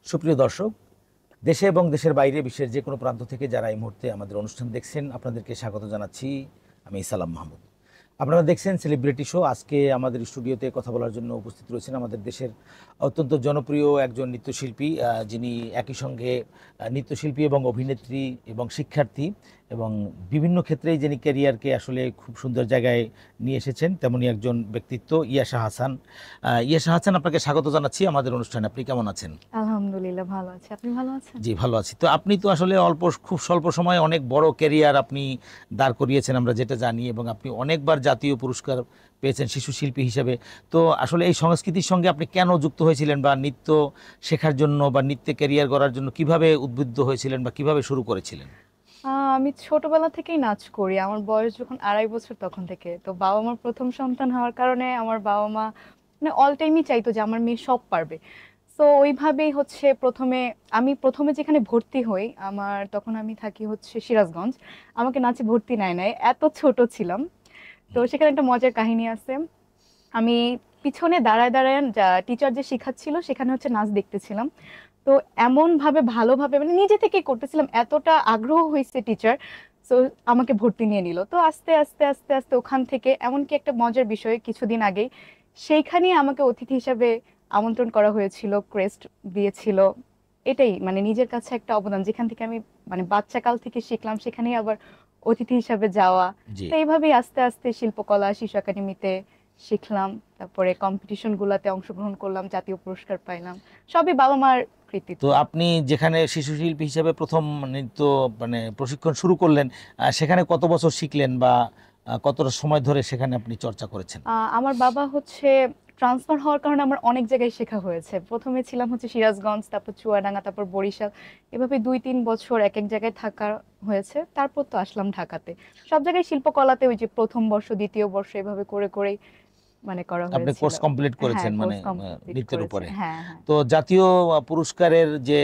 সুপ্রিয় দর্শক, দেশে এবং দেশের বাইরে বিশ্বের যে কোনো প্রান্ত থেকে যারা এই মুহূর্তে আমাদের অনুষ্ঠান দেখছেন, আপনাদেরকে স্বাগত জানাচ্ছি। আমি সালাম মাহমুদ। আপনারা দেখছেন সেলিব্রিটি শো। আজকে আমাদের স্টুডিওতে কথা বলার জন্য উপস্থিত রয়েছেন আমাদের দেশের অত্যন্ত জনপ্রিয় একজন নৃত্যশিল্পী, যিনি একই সঙ্গে নৃত্যশিল্পী এবং অভিনেত্রী এবং শিক্ষার্থী, এবং বিভিন্ন ক্ষেত্রেই যিনি ক্যারিয়ারকে আসলে খুব সুন্দর জায়গায় নিয়ে এসেছেন, তেমনই একজন ব্যক্তিত্ব ইয়াশা হাসান। ইয়াশা হাসান, আপনাকে স্বাগত জানাচ্ছি আমাদের অনুষ্ঠানে। আপনি কেমন আছেন? আলহামদুলিল্লাহ ভালো আছি। আপনি ভালো আছেন? জি, ভালো আছি। তো আপনি তো আসলে খুব স্বল্প সময়ে অনেক বড় ক্যারিয়ার আপনি দাঁড় করিয়েছেন, আমরা যেটা জানি, এবং আপনি অনেকবার জাতীয় পুরস্কার পেয়েছেন শিশু শিল্পী হিসেবে। তো আসলে এই সংস্কৃতির সঙ্গে আপনি কেন যুক্ত হয়েছিলেন, বা নৃত্য শেখার জন্য বা নৃত্যে ক্যারিয়ার গড়ার জন্য কিভাবে উদ্বুদ্ধ হয়েছিলেন বা কিভাবে শুরু করেছিলেন? আমি ছোটবেলা থেকেই নাচ করি। আমার বয়স যখন 2.5 বছর তখন থেকে। তো বাবা মার প্রথম সন্তান হওয়ার কারণে আমার বাবা মা মানে অল টাইমই চাইতো যে আমার মেয়ে সব পারবে। তো ওইভাবেই হচ্ছে আমি প্রথমে যেখানে ভর্তি হই, তখন আমি থাকি হচ্ছে সিরাজগঞ্জ। আমাকে নাচে ভর্তি নেয় নাই, এত ছোট ছিলাম। তো সেখানে একটা মজার কাহিনী আছে। আমি পিছনে দাঁড়ায় দাঁড়ায় যা টিচার যে শিখাচ্ছিল সেখানে হচ্ছে নাচ দেখতেছিলাম। তো এমন ভাবে ভালোভাবে মানে নিজে থেকেই করতেছিলাম, এতটা আগ্রহ হয়েছে টিচার। তো আমাকে ভর্তি নিয়ে নিল। তো আস্তে আস্তে আস্তে আস্তে ওখান থেকে এমনকি একটা মজার বিষয়, কিছুদিন আগেই সেইখানে আমাকে অতিথি হিসাবে আমন্ত্রণ করা হয়েছিল, ক্রেস্ট দিয়েছিল। এটাই মানে নিজের কাছে একটা অবদান, যেখান থেকে আমি মানে বাচ্চাকাল থেকে শিখলাম, সেখানেই আবার অতিথি হিসাবে যাওয়া। জি। তো এইভাবেই আস্তে আস্তে শিল্পকলা শিশু একাডেমিতে শিখলাম, তারপরে কম্পিটিশন গুলাতে অংশগ্রহণ করলাম, জাতীয় পুরস্কার পাইলাম। সবই বাবা মার তো কৃতিত্ব। আপনি যেখানে শিশু শিল্পী হিসেবে প্রথম নৃত্য প্রশিক্ষণ শুরু করলেন, সেখানে কত বছর শিখলেন, বা কতটা সময় ধরে সেখানে আপনি চর্চা করেছেন? আমার বাবা হচ্ছে ট্রান্সফার হওয়ার কারণে আমার অনেক জায়গায় শেখা হয়েছে। প্রথমে ছিলাম হচ্ছে সিরাজগঞ্জ, তারপর চুয়াডাঙ্গা, তারপর বরিশাল। এভাবে 2-3 বছর এক এক জায়গায় থাকা হয়েছে। তারপর তো আসলাম ঢাকাতে। সব জায়গায় শিল্পকলাতে ওই যে প্রথম বর্ষ দ্বিতীয় বর্ষ এভাবে করে করেই মানে করা আপনি হয়েছিল। কোর্স কমপ্লিট হ্যাঁ, করেছেন, কোর্স কমপ্লিট নৃত্যের করেছে। উপরে। হ্যাঁ, হ্যাঁ। তো জাতীয় পুরস্কারের যে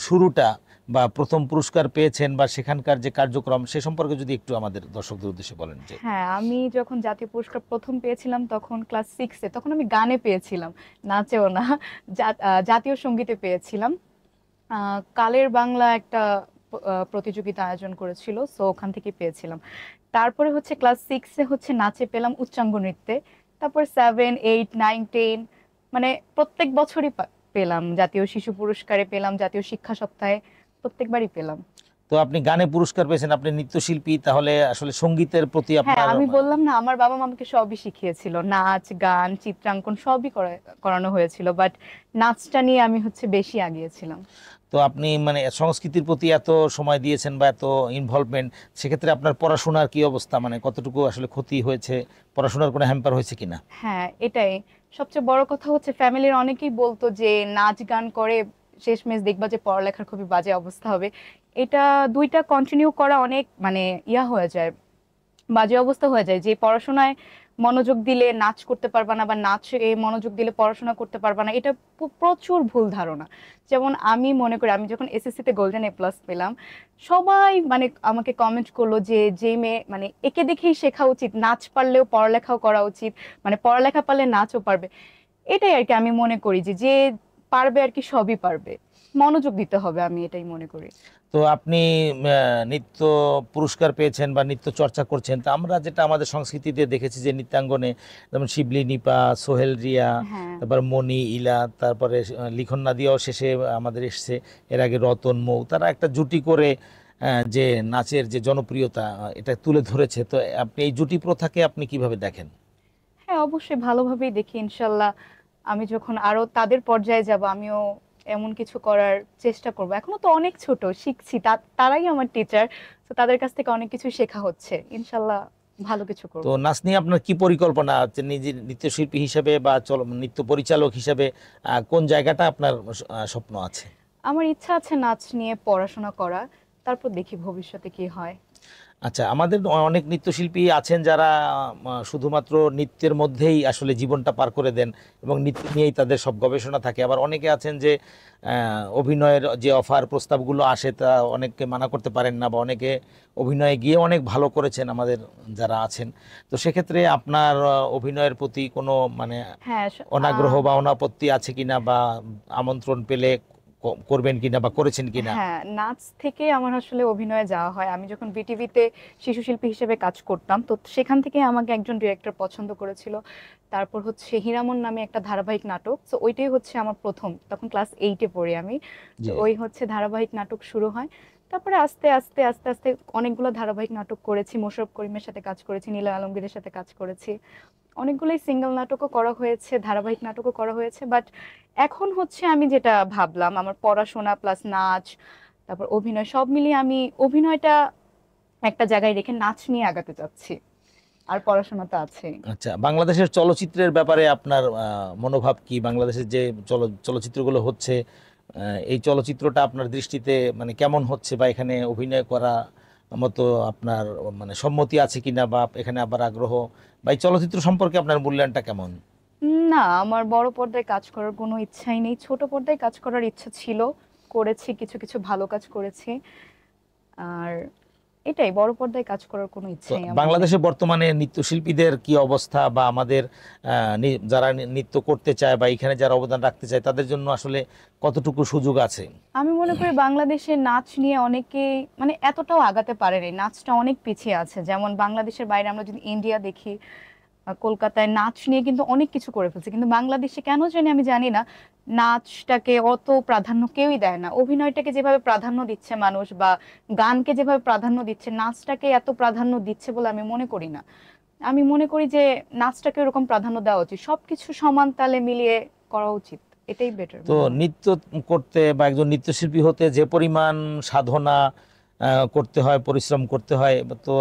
শুরুটা, বা প্রথম পুরস্কার পেয়েছেন, বা সেখানকার যে কার্যক্রম, সে সম্পর্কে যদি একটু আমাদের দর্শকদের উদ্দেশ্যে বলেন। যে হ্যাঁ, আমি যখন জাতীয় পুরস্কার প্রথম পেয়েছিলাম তখন ক্লাস 6-এ, তখন আমি গানে পেয়েছিলাম, নাচেও না। জাতীয় সঙ্গীতে পেয়েছিলাম। কালের বাংলা একটা প্রতিযোগিতা আয়োজন করেছিল, সো ওখান থেকে পেয়েছিলাম। তারপরে হচ্ছে ক্লাস 6-এ হচ্ছে নাচে পেলাম উচ্চাঙ্গ নৃত্যে। তারপর 7, 8, 9, 10 মানে প্রত্যেক বছরই পেলাম, জাতীয় শিশু পুরস্কারে পেলাম, জাতীয় শিক্ষা সপ্তাহে প্রত্যেকবারই পেলাম। তো আপনি গানে পুরস্কার পেয়েছেন, আপনি নৃত্যশিল্পী, তাহলে আসলে সঙ্গীতের প্রতি হ্যাঁ, আপনার আমি বললাম না, আমার বাবা মা আমাকে সবই শিখিয়েছিল, নাচ গান চিত্রাঙ্কন সবই করানো হয়েছিল, বাট নাচটা নিয়ে আমি হচ্ছে বেশি আগিয়েছিলাম। তো আপনি সংস্কৃতির প্রতি এত সময় দিয়েছেন বা এত ইনভলভমেন্ট, সেক্ষেত্রে আপনার পড়াশোনার কি অবস্থা, কতটুকু আসলে ক্ষতি হয়েছে, পড়াশোনার কোনো হ্যাম্পার হয়েছে কিনা? হ্যাঁ, এটাই সবচেয়ে বড় কথা হচ্ছে, ফ্যামিলির অনেকেই বলতো যে নাচ গান করে শেষমেশ দেখবা যে পড়ালেখার খুবই বাজে অবস্থা হবে। এটা দুইটা কন্টিনিউ করা অনেক মানে হয়ে যায়, বাজে অবস্থা হয়ে যায়, যে পড়াশোনায় মনোযোগ দিলে নাচ করতে পারবা না, বা নাচে মনোযোগ দিলে পড়াশোনা করতে পারবা না, এটা প্রচুর ভুল ধারণা। যেমন আমি মনে করি, আমি যখন এসএসসি তে গোল্ডেন A+ পেলাম, সবাই মানে আমাকে কমেন্ট করলো যে যে মেয়ে মানে একে দেখেই শেখা উচিত, নাচ পারলেও পড়ালেখাও করা উচিত, মানে পড়ালেখা পারলে নাচও পারবে। এটাই আর কি, আমি মনে করি যে যে পারবে আর কি সবই পারবে, মনোযোগ দিতে হবে, আমি এটাই মনে করি। তো আপনি নৃত্য পুরস্কার পেয়েছেন বা নৃত্য চর্চা করছেন, তো আমরা যেটা আমাদের সংস্কৃতিতে দেখেছি যে নৃত্যাঙ্গনে যেমন শিবলি, নিপা, সোহেল, রিয়া, হ্যাঁ, তারপর মণি, ইলা, তারপরে লিখন নাদিয়াও শেষে আমাদের এসছে, এর আগে রতন, মৌ, তারা একটা জুটি করে যে নাচের যে জনপ্রিয়তা, এটা তুলে ধরেছে। তো আপনি এই জুটি প্রথাকে আপনি কিভাবে দেখেন? হ্যাঁ, অবশ্যই ভালোভাবেই দেখি, ইনশাল্লাহ। আমি যখন আরো তাদের পর্যায়ে যাব, আমিও এমন কিছু করার চেষ্টা করব। এখনো তো অনেক ছোট, শিখছি, তারাই আমার টিচার। তো তাদের কাছ থেকে অনেক কিছু শেখা হচ্ছে, ইনশাল্লাহ ভালো কিছু তো করব। নাচ নিয়ে আপনার কি পরিকল্পনা আছে, নিজে নৃত্যশিল্পী হিসেবে বা নৃত্য পরিচালক হিসেবে কোন জায়গাটা আপনার স্বপ্ন আছে? আমার ইচ্ছা আছে নাচ নিয়ে পড়াশোনা করা, তারপর দেখি ভবিষ্যতে কি হয়। আচ্ছা, আমাদের অনেক নৃত্যশিল্পী আছেন যারা শুধুমাত্র নৃত্যের মধ্যেই আসলে জীবনটা পার করে দেন, এবং নৃত্য নিয়েই তাদের সব গবেষণা থাকে। আবার অনেকে আছেন যে অভিনয়ের যে অফার প্রস্তাবগুলো আসে তা অনেককে মানা করতে পারেন না, বা অনেকে অভিনয়ে গিয়ে অনেক ভালো করেছেন আমাদের যারা আছেন। তো সেক্ষেত্রে আপনার অভিনয়ের প্রতি কোনো হ্যাঁ, অনাগ্রহ বা অনাপত্তি আছে কিনা, বা আমন্ত্রণ পেলে করবেন কিনা বা করেছেন কিনা? হ্যাঁ, নাচ থেকে আমার আসলে অভিনয়ে যাওয়া হয়। আমি যখন বিটিভিতে শিশু শিল্পী হিসেবে কাজ করতাম, তো সেখান থেকে আমাকে একজন ডিরেক্টর পছন্দ করেছিল। তারপর হচ্ছে হীরামন নামে একটা ধারাবাহিক নাটক, তো ওইটাই হচ্ছে আমার প্রথম, তখন ক্লাস 8-এ পড়ি আমি। তো জি। ওই হচ্ছে ধারাবাহিক নাটক শুরু হয়। তারপরে আস্তে আস্তে আস্তে আস্তে অনেকগুলো ধারাবাহিক নাটক করেছি, মোশাররফ করিমের সাথে কাজ করেছি, নীলা আলমগীরের সাথে কাজ করেছি। অনেকগুলোই সিঙ্গেল নাটকও করা হয়েছে, ধারাবাহিক নাটকও করা হয়েছে। বাট এখন হচ্ছে আমি যেটা ভাবলাম, আমার পড়াশোনা প্লাস নাচ, তারপর অভিনয় সব মিলিয়ে আমি অভিনয়টা একটা জায়গায় রেখে নাচ নিয়ে আগাতে চাচ্ছি। আর পড়াশোনা তো আছেই। আচ্ছা, বাংলাদেশের চলচ্চিত্রের ব্যাপারে আপনার মনোভাব কি? বাংলাদেশের যে চলচ্চিত্রগুলো হচ্ছে, এই চলচ্চিত্রটা আপনার দৃষ্টিতে মানে কেমন হচ্ছে, বা এখানে অভিনয় করা মতো আপনার মানে সম্মতি আছে কিনা, বা এখানে আবার আগ্রহ, বা এই চলচ্চিত্র সম্পর্কে আপনার মূল্যায়নটা কেমন? না, আমার বড় পর্দায় কাজ করার কোনো ইচ্ছাই নেই, ছোট পর্দায় কাজ করার ইচ্ছা ছিল, করেছি, কিছু কিছু ভালো কাজ করেছি। আর এটাই, বড় পর্দায় কাজ করার কোনো তো ইচ্ছাই আমার নেই। বাংলাদেশে বর্তমানে নৃত্যশিল্পীদের কি অবস্থা, বা আমাদের যারা নৃত্য করতে চায় বা এখানে যারা অবদান রাখতে চায় তাদের জন্য আসলে কতটুকু সুযোগ আছে? আমি মনে করি বাংলাদেশের নাচ নিয়ে অনেকে মানে এতটাও আগাতে পারেনি, নাচটা অনেক পিছিয়ে আছে। যেমন বাংলাদেশের বাইরে আমরা যদি ইন্ডিয়া দেখি, কলকাতায় নাচ নিয়ে কিন্তু অনেক কিছু করে ফেলছে, কিন্তু বাংলাদেশে কেন জানি আমি জানি না, নাচটাকে অত প্রাধান্য কেউই দেয় না। অভিনয়টাকে যেভাবে প্রাধান্য দিচ্ছে মানুষ, বা গানকে যেভাবে প্রাধান্য দিচ্ছে, নাচটাকে এত প্রাধান্য দিচ্ছে বলে আমি মনে করি না। আমি মনে করি যে নাচটাকে এরকম প্রাধান্য দেওয়া উচিত, সবকিছু সমান তালে মিলিয়ে করা উচিত, এটাই বেটার তো মনে হয়। নৃত্য করতে বা একজন নৃত্যশিল্পী হতে যে পরিমাণ সাধনা করতে হয়, পরিশ্রম করতে হয়, তো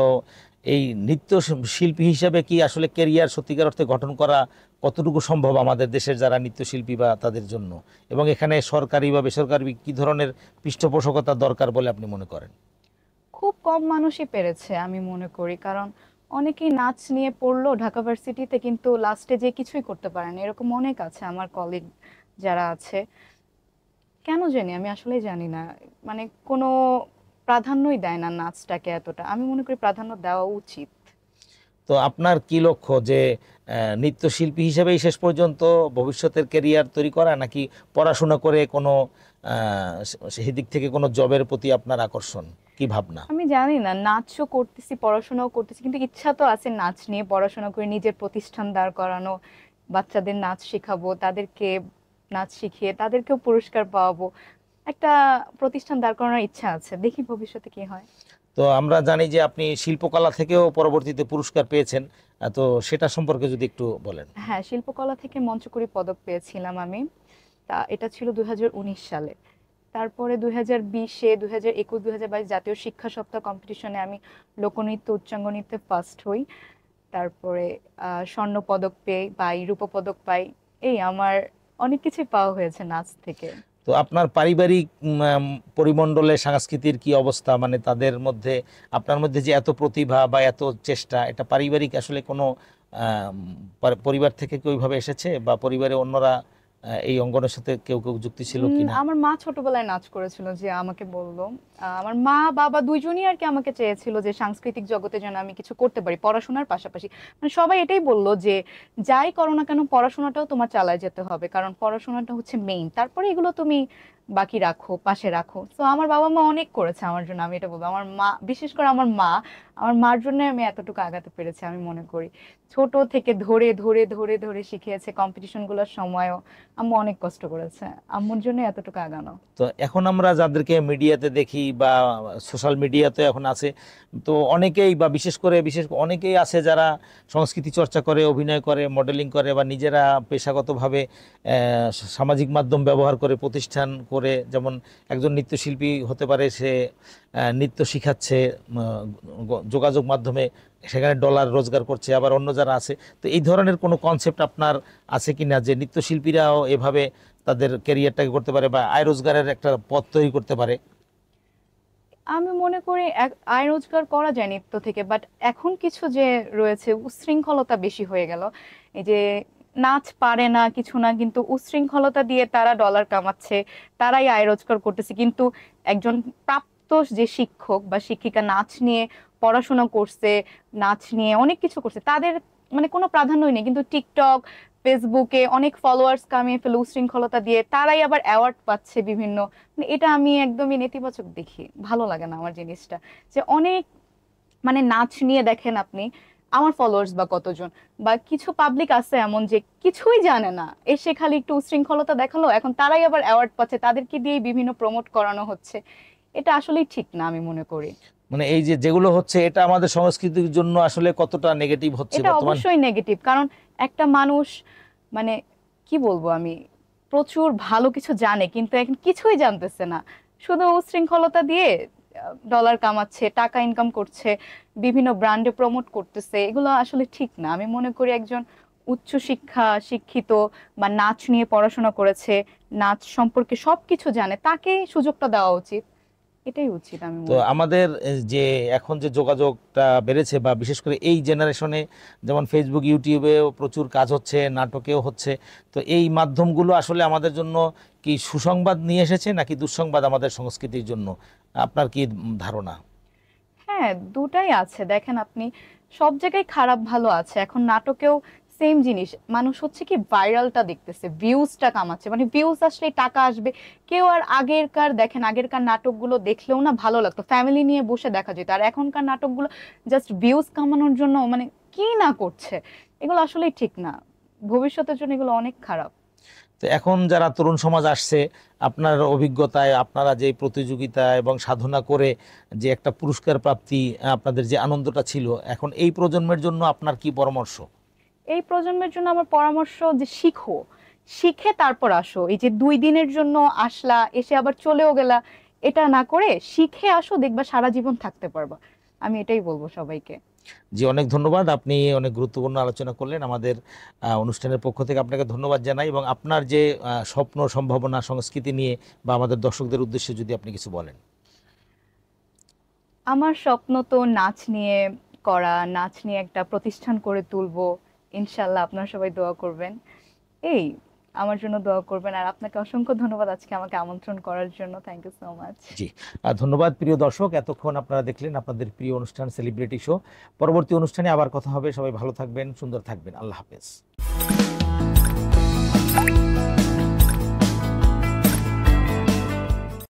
এই নৃত্য শিল্পী হিসেবে কি আসলে ক্যারিয়ার সত্যিকার অর্থে গঠন করা কতটুকু সম্ভব আমাদের দেশের যারা নৃত্যশিল্পী বা তাদের জন্য? এবং এখানে সরকারি বা বেসরকারি কি ধরনের পৃষ্ঠপোষকতা দরকার বলে আপনি মনে করেন? খুব কম মানুষই পেরেছে আমি মনে করি, কারণ অনেকেই নাচ নিয়ে পড়লো ঢাকা ভার্সিটিতে, কিন্তু লাস্টে যে কিছুই করতে পারে না, এরকম অনেক আছে আমার কলিগ যারা আছে। কেন জানি, আমি আসলেই জানি না, মানে কোনো প্রাধান্যই দেয় না নাচটাকে এতটা। আমি মনে করি প্রাধান্য দেওয়া উচিত। তো আপনার কি লক্ষ্য, যে নৃত্যশিল্পী হিসেবেই শেষ পর্যন্ত ভবিষ্যতের ক্যারিয়ার তৈরি করা, নাকি পড়াশোনা করে কোনো সেই দিক থেকে কোনো জবের প্রতি আপনার আকর্ষণ, কি ভাবনা? আমি জানি না, নাচও করতেছি পড়াশোনাও করতেছি, কিন্তু ইচ্ছা তো আছে নাচ নিয়ে পড়াশোনা করে নিজের প্রতিষ্ঠান দাঁড় করানো, বাচ্চাদের নাচ শেখাবো, তাদেরকে নাচ শিখিয়ে তাদেরকেও পুরস্কার পাওয়াবো, একটা প্রতিষ্ঠান দাঁড় করানোর ইচ্ছা আছে, দেখি ভবিষ্যতে কি হয়। তো আমরা জানি যে আপনি শিল্পকলা থেকেও পরবর্তীতে পুরস্কার পেয়েছেন, তো সেটা সম্পর্কে যদি একটু বলেন। হ্যাঁ, শিল্পকলা থেকে মঞ্চকরি পদক পেয়েছিলাম আমি। তা এটা ছিল 2019 সালে। তারপরে 2020-এ, 2021, 2022 জাতীয় শিক্ষা সপ্তাহ কম্পিটিশনে আমি লোকনৃত্য, উচ্চাঙ্গ নৃত্যে ফার্স্ট হই। তারপরে স্বর্ণ পদক পাই, রূপো পদক পাই। এই আমার অনেক কিছুই পাওয়া হয়েছে নাচ থেকে। তো আপনার পারিবারিক পরিমণ্ডলে সংস্কৃতির কি অবস্থা, মানে তাদের মধ্যে আপনার মধ্যে যে এত প্রতিভা বা এত চেষ্টা, এটা পারিবারিক আসলে কোনো পরিবার থেকে কি ওইভাবে এসেছে, বা পরিবারে অন্যরা এই অঙ্গনের সাথে কেউ কেউ যুক্তি ছিল কিনা? আমার মা ছোটবেলায় নাচ করেছিল, যে আমাকে বললো। আমার মা বাবা দুইজনই আর কি আমাকে চেয়েছিল যে সাংস্কৃতিক জগতে যেন আমি কিছু করতে পারি পড়াশোনার পাশাপাশি। মানে সবাই এটাই বললো যে যাই করো না কেন পড়াশোনাটাও তোমার চালায় যেতে হবে, কারণ পড়াশোনাটা হচ্ছে মেইন, তারপরে এগুলো তুমি বাকি রাখো, পাশে রাখো। তো আমার বাবা মা অনেক করেছে আমার জন্য, আমি এটা বলবো। আমার মা, বিশেষ করে আমার মা, আমার মার জন্য আমি এতটুকু আগাতে পেরেছি আমি মনে করি। ছোট থেকে ধরে ধরে ধরে ধরে শিখিয়েছে, কম্পিটিশন গুলোর সময়ও আম্মু অনেক কষ্ট করেছে, আম্মুর জন্য এতটুকু আগানো। তো এখন আমরা যাদেরকে মিডিয়াতে দেখি বা সোশ্যাল মিডিয়াতে এখন আছে, তো অনেকেই বা বিশেষ অনেকেই আছে যারা সংস্কৃতি চর্চা করে, অভিনয় করে, মডেলিং করে, বা নিজেরা পেশাগতভাবে সামাজিক মাধ্যম ব্যবহার করে, প্রতিষ্ঠান করে, যেমন একজন নৃত্যশিল্পী হতে পারে, সে নৃত্য শিখাচ্ছে, যোগাযোগ মাধ্যমে সেখানে ডলার রোজগার করছে, আবার অন্য যারা আছে। তো এই ধরনের কোনো কনসেপ্ট আপনার আছে কিনা, যে নৃত্যশিল্পীরাও এভাবে তাদের ক্যারিয়ারটাকে করতে পারে বা আয় রোজগারের একটা পথ তৈরি করতে পারে? আমি মনে করি আয় রোজগার করা যায় নৃত্য থেকে, বাট এখন কিছু যে রয়েছে, উচ্ছৃঙ্খলতা বেশি হয়ে গেল। এই যে নাচ পারে না কিছু না, কিন্তু উচ্ছৃঙ্খলতা দিয়ে তারা ডলার কামাচ্ছে, তারাই আয় রোজগার করতেছে। কিন্তু একজন প্রাপ্ত যে শিক্ষক বা শিক্ষিকা নাচ নিয়ে পড়াশোনা করছে, নাচ নিয়ে অনেক কিছু করছে, তাদের মানে কোনো প্রাধান্যই নেই, কিন্তু টিকটক, ফেসবুকে অনেক ফলোয়ার্স কামিয়ে ফেলে উশৃঙ্খলতা দিয়ে, তারাই আবার অ্যাওয়ার্ড পাচ্ছে বিভিন্ন। মানে এটা আমি একদমই নেতিবাচক দেখি, ভালো লাগে না আমার জিনিসটা। যে অনেক মানে নাচ নিয়ে দেখেন আপনি, আমার ফলোয়ার্স বা কতজন, বা কিছু পাবলিক আছে এমন যে কিছুই জানে না, এসে খালি একটু উশৃঙ্খলতা দেখালো, এখন তারাই আবার অ্যাওয়ার্ড পাচ্ছে, তাদেরকে দিয়েই বিভিন্ন প্রমোট করানো হচ্ছে। এটা আসলেই ঠিক না আমি মনে করি। মানে এই যে যেগুলো হচ্ছে এটা আমাদের সংস্কৃতির জন্য আসলে কতটা নেগেটিভ হচ্ছে এটা বর্তমান? অবশ্যই নেগেটিভ, কারণ একটা মানুষ মানে কি বলবো আমি, প্রচুর ভালো কিছু জানে কিন্তু এখন কিছুই জানতেছে না, শুধু উশৃঙ্খলতা দিয়ে ডলার কামাচ্ছে, টাকা ইনকাম করছে, বিভিন্ন ব্র্যান্ডে প্রমোট করতেছে। এগুলো আসলে ঠিক না। আমি মনে করি একজন উচ্চ শিক্ষিত বা নাচ নিয়ে পড়াশোনা করেছে, নাচ সম্পর্কে সবকিছু জানে, তাকে সুযোগটা দেওয়া উচিত। এটাই উচিত আমি তো মনে করি। আমাদের যে এখন যে যোগাযোগটা বেড়েছে বা বিশেষ করে এই জেনারেশনে, যেমন ফেসবুক ইউটিউবেও প্রচুর কাজ হচ্ছে, নাটকেও হচ্ছে, তো এই মাধ্যমগুলো আসলে আমাদের জন্য কি সুসংবাদ নিয়ে এসেছে নাকি দুঃসংবাদ আমাদের সংস্কৃতির জন্য? আপনার কি ধারণা? হ্যাঁ, দুটাই আছে। দেখেন আপনি, সব জায়গায় খারাপ ভালো আছে। এখন নাটকেও সেম জিনিস, মানুষ হচ্ছে কি ভাইরালটা দেখতেছে, ভিউজটা কামাচ্ছে, মানে ভিউজ আসলে টাকা আসবে। কেউ আর আগেরকার দেখেন, আগেরকার নাটকগুলো দেখলেও না ভালো লাগতো, ফ্যামিলি নিয়ে বসে দেখা যেত। আর এখনকার নাটকগুলো জাস্ট ভিউজ কামানোর জন্য মানে কি না করছে। এগুলো আসলে ঠিক না, ভবিষ্যতের জন্য এগুলো অনেক খারাপ। তো এখন যারা তরুণ সমাজ আসছে, আপনার অভিজ্ঞতায় আপনারা যে প্রতিযোগিতা এবং সাধনা করে যে একটা পুরস্কার প্রাপ্তি, আপনাদের যে আনন্দটা ছিল, এখন এই প্রজন্মের জন্য আপনার কি পরামর্শ? এই প্রজন্মের জন্য আমার পরামর্শ যে শিখো, শিখে তারপর আসো। এই যে 2 দিনের জন্য আসলা, এসে আবার চলেও গেলা, এটা না করে শিখে আসো, দেখবা সারা জীবন থাকতে পারবা। আমি এটাই বলবো সবাইকে। জি, অনেক ধন্যবাদ। আপনি অনেক গুরুত্বপূর্ণ আলোচনা করলেন। আমাদের অনুষ্ঠানের পক্ষ থেকে আপনাকে ধন্যবাদ জানাই, এবং আপনার যে স্বপ্ন, সম্ভাবনা, সংস্কৃতি নিয়ে বা আমাদের দর্শকদের উদ্দেশ্যে যদি আপনি কিছু বলেন। আমার স্বপ্ন তো নাচ নিয়ে করা, নাচ নিয়ে একটা প্রতিষ্ঠান করে তুলবো। ইনশাল্লাহ আপনারা সবাই দোয়া করবেন। এই, আমার জন্য দোয়া করবেন। আর আপনাকে অসংখ্য ধন্যবাদ আজকে আমাকে আমন্ত্রণ করার জন্য। Thank you so much. জি, ধন্যবাদ প্রিয় দর্শক। এতক্ষণ আপনারা দেখলেন আপনাদের প্রিয় অনুষ্ঠান সেলিব্রিটি শো। পরবর্তী অনুষ্ঠানে আবার কথা হবে। সবাই ভালো থাকবেন, সুন্দর থাকবেন। আল্লাহ হাফেজ।